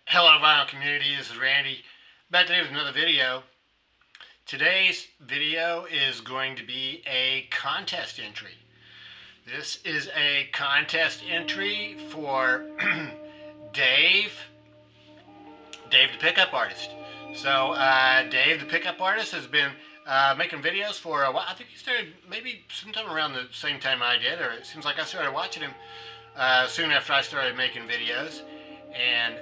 Hello vinyl community, this is Randy. Back today with another video. Today's video is going to be a contest entry. This is a contest entry for Dave the Pickup Artist. So Dave the Pickup Artist has been making videos for a while. I think he started maybe sometime around the same time I did, or it seems like I started watching him soon after I started making videos. And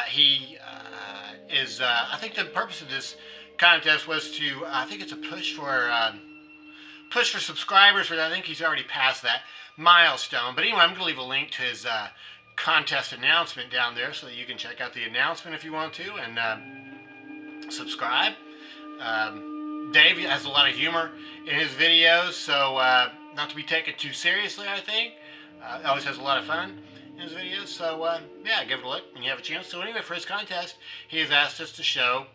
he is, I think the purpose of this contest was to, I think it's a push for subscribers, but I think he's already passed that milestone. But anyway, I'm going to leave a link to his contest announcement down there so that you can check out the announcement if you want to, and subscribe. Dave has a lot of humor in his videos, so not to be taken too seriously, I think. Always has a lot of fun in his videos, so yeah, give it a look when you have a chance. So anyway, for his contest, he has asked us to show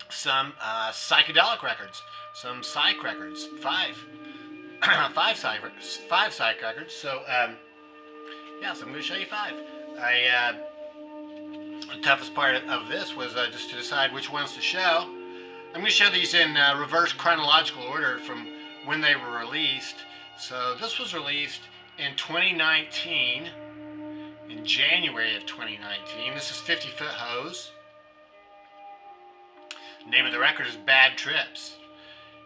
some psychedelic records, some psych records, five psych records. So yeah, so I'm going to show you five. The toughest part of this was just to decide which ones to show. I'm going to show these in reverse chronological order from when they were released. So this was released in 2019, in January of 2019. This is 50 Foot Hose. The name of the record is Bad Trips.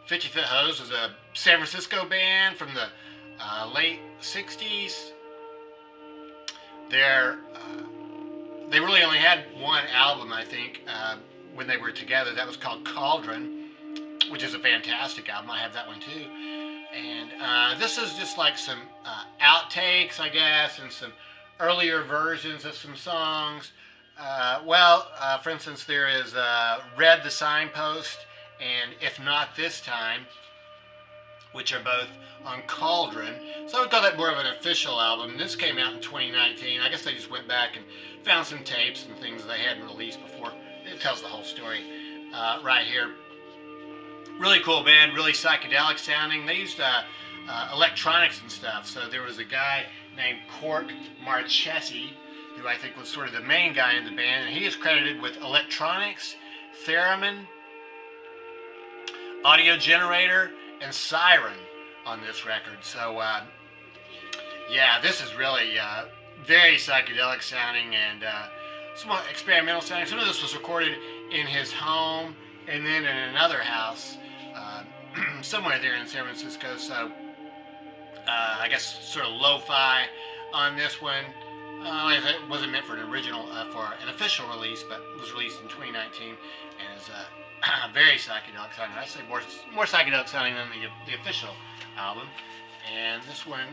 50 Foot Hose was a San Francisco band from the late 60s. They really only had one album, I think, when they were together. That was called Cauldron, which is a fantastic album. I have that one too. And this is just like some outtakes, I guess, and some earlier versions of some songs. For instance, there is Read the Signpost and If Not This Time, which are both on Cauldron. So I would call that more of an official album. This came out in 2019. I guess they just went back and found some tapes and things they hadn't released before. It tells the whole story right here. Really cool band, really psychedelic sounding. They used electronics and stuff. So there was a guy named Cork Marchesi, who I think was sort of the main guy in the band, and he is credited with electronics, theremin, audio generator, and siren on this record. So yeah, this is really very psychedelic sounding and somewhat experimental sounding. Some of this was recorded in his home and then in another house somewhere there in San Francisco. So I guess sort of lo-fi on this one. It wasn't meant for an original, for an official release, but it was released in 2019 and is very psychedelic sounding. I'd say more psychedelic sounding than the official album. And this one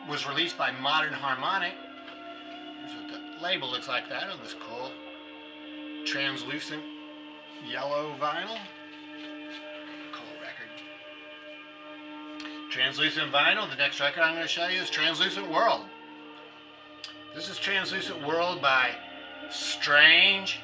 was released by Modern Harmonic. Here's what the label looks like that on this cool translucent yellow vinyl. Cool record. Translucent vinyl. The next record I'm going to show you is Translucent World. This is Translucent World by Strange.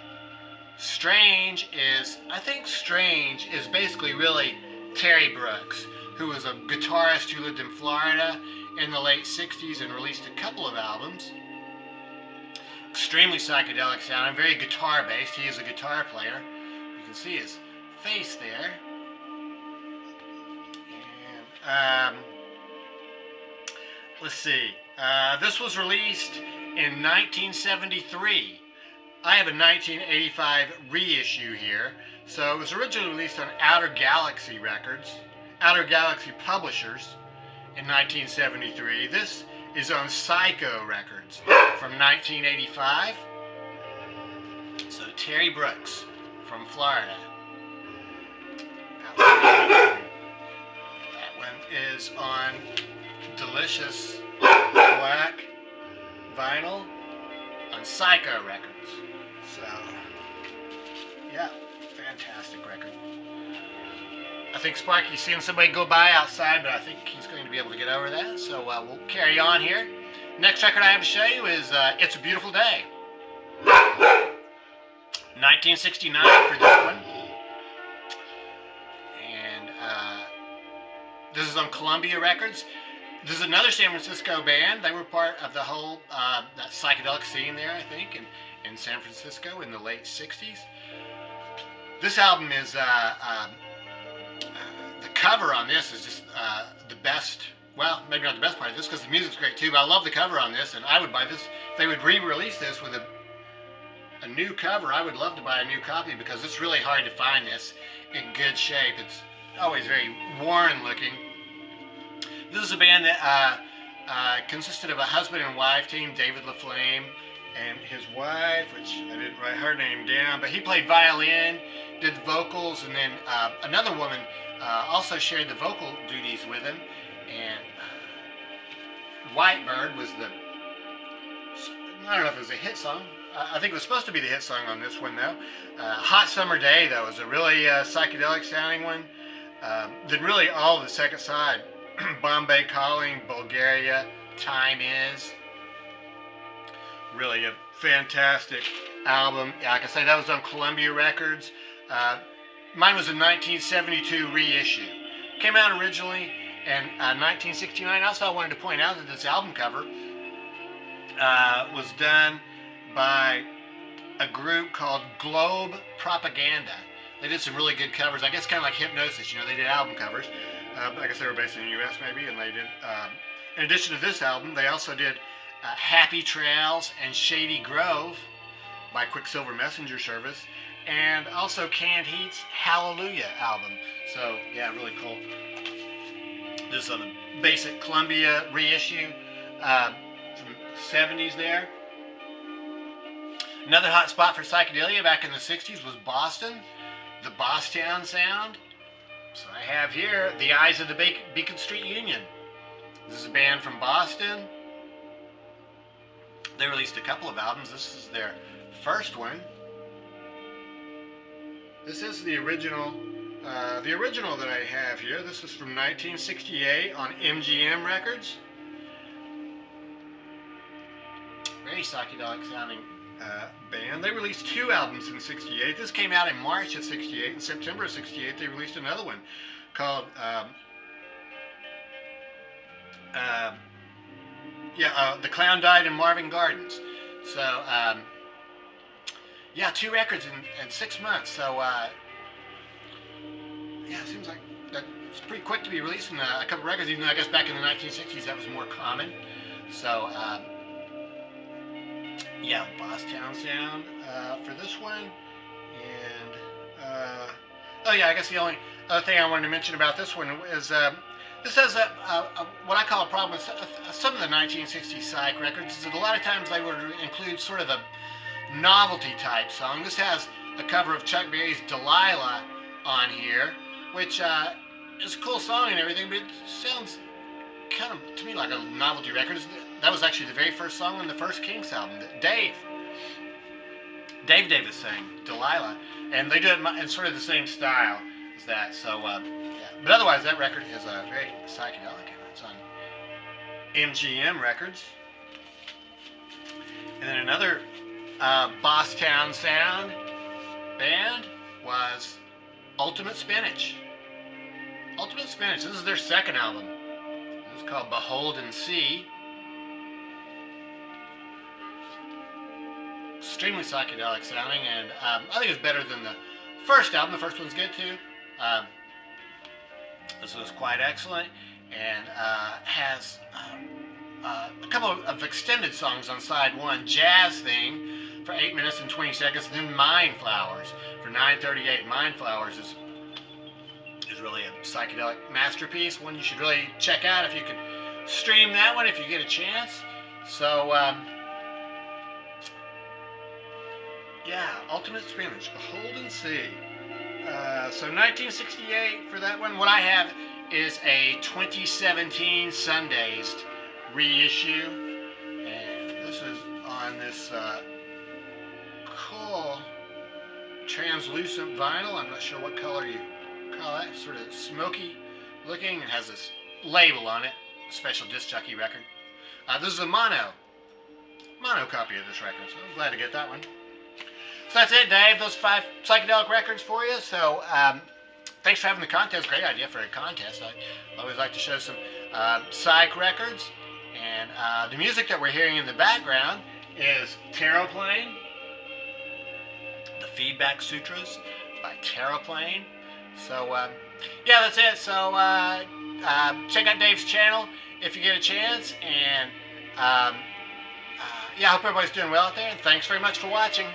I think Strange is basically really Terry Brooks, who was a guitarist who lived in Florida in the late 60s and released a couple of albums. Extremely psychedelic sounding, very guitar based. He is a guitar player. You can see his face there. And let's see. This was released in 1973. I have a 1985 reissue here. So it was originally released on Outer Galaxy Records, Outer Galaxy Publishers in 1973. This is on Psycho Records from 1985. So Terry Brooks from Florida. That one is on Delicious Black vinyl on Psycho Records. So yeah, fantastic record. I think Sparky's seeing somebody go by outside, but I think he's going to be able to get over that. So we'll carry on here. Next record I have to show you is It's a Beautiful Day. 1969 for this one. And this is on Columbia Records. This is another San Francisco band. They were part of the whole that psychedelic scene there, I think, in San Francisco in the late '60s. This album is the cover on this is just the best. Well, maybe not the best part of this because the music's great too. But I love the cover on this, and I would buy this if they would re-release this with a new cover. I would love to buy a new copy because it's really hard to find this in good shape. It's always very worn looking. This is a band that consisted of a husband and wife team, David LaFlame and his wife, which I didn't write her name down, but he played violin, did the vocals, and then another woman also shared the vocal duties with him. And Whitebird was the, I don't know if it was a hit song. I think it was supposed to be the hit song on this one though. Hot Summer Day though was a really psychedelic sounding one. Then really all of the second side, Bombay Calling, Bulgaria, Time Is. Really a fantastic album. Like I say, that was on Columbia Records. Mine was a 1972 reissue. Came out originally in 1969. Also, I wanted to point out that this album cover was done by a group called Globe Propaganda. They did some really good covers. I guess kind of like Hypnosis. You know, they did album covers. I guess they were based in the U.S. maybe, and they did. In addition to this album, they also did Happy Trails and Shady Grove by Quicksilver Messenger Service, and also Canned Heat's Hallelujah album. So yeah, really cool. This is a basic Columbia reissue from the 70s there. Another hot spot for psychedelia back in the 60s was Boston, the Bosstown sound. So I have here The Eyes of the Beacon Street Union. This is a band from Boston. They released a couple of albums. This is their first one. This is the original that I have here. This is from 1968 on MGM Records. Very psychedelic sounding band. They released two albums in '68. This came out in March of '68. In September of '68, they released another one called The Clown Died in Marvin Gardens. So yeah, two records in 6 months. So yeah, it seems like it's pretty quick to be releasing a couple records, even though I guess back in the 1960s that was more common. So yeah, Bosstown sound for this one. And oh yeah, I guess the only other thing I wanted to mention about this one is this has what I call a problem with some of the 1960s psych records, is that a lot of times they would include sort of a novelty type song. This has a cover of Chuck Berry's Delilah on here, which is a cool song and everything, but it sounds kind of to me like a novelty record. That was actually the very first song on the first Kinks album that Dave Davis sang, Delilah, and they do it in sort of the same style as that. So yeah, but otherwise that record is very psychedelic, and it's on MGM Records. And then another Bosstown sound band was Ultimate Spinach. Ultimate Spinach, this is their second album. This is called Behold and See. Extremely psychedelic sounding, and I think it's better than the first album. The first one's good too. This was quite excellent, and has a couple of extended songs on side one. Jazz Thing for 8 minutes and 20 seconds, and then Mind Flowers for 9:38. Mind Flowers is really a psychedelic masterpiece, one you should really check out if you can stream that one if you get a chance. So yeah, Ultimate Spinach, Behold and See. So 1968 for that one. What I have is a 2017 Sundazed reissue, and this is on this cool translucent vinyl. I'm not sure what color you call that. Sort of smoky looking. It has this label on it, special disc jockey record. This is a mono copy of this record, so I'm glad to get that one. So that's it, Dave. Those 5 psychedelic records for you. So thanks for having the contest. Great idea for a contest. I always like to show some psych records. And the music that we're hearing in the background is Terraplane, the Feedback Sutras by Terraplane. So, yeah, that's it. So, check out Dave's channel if you get a chance. And, yeah, I hope everybody's doing well out there. And thanks very much for watching.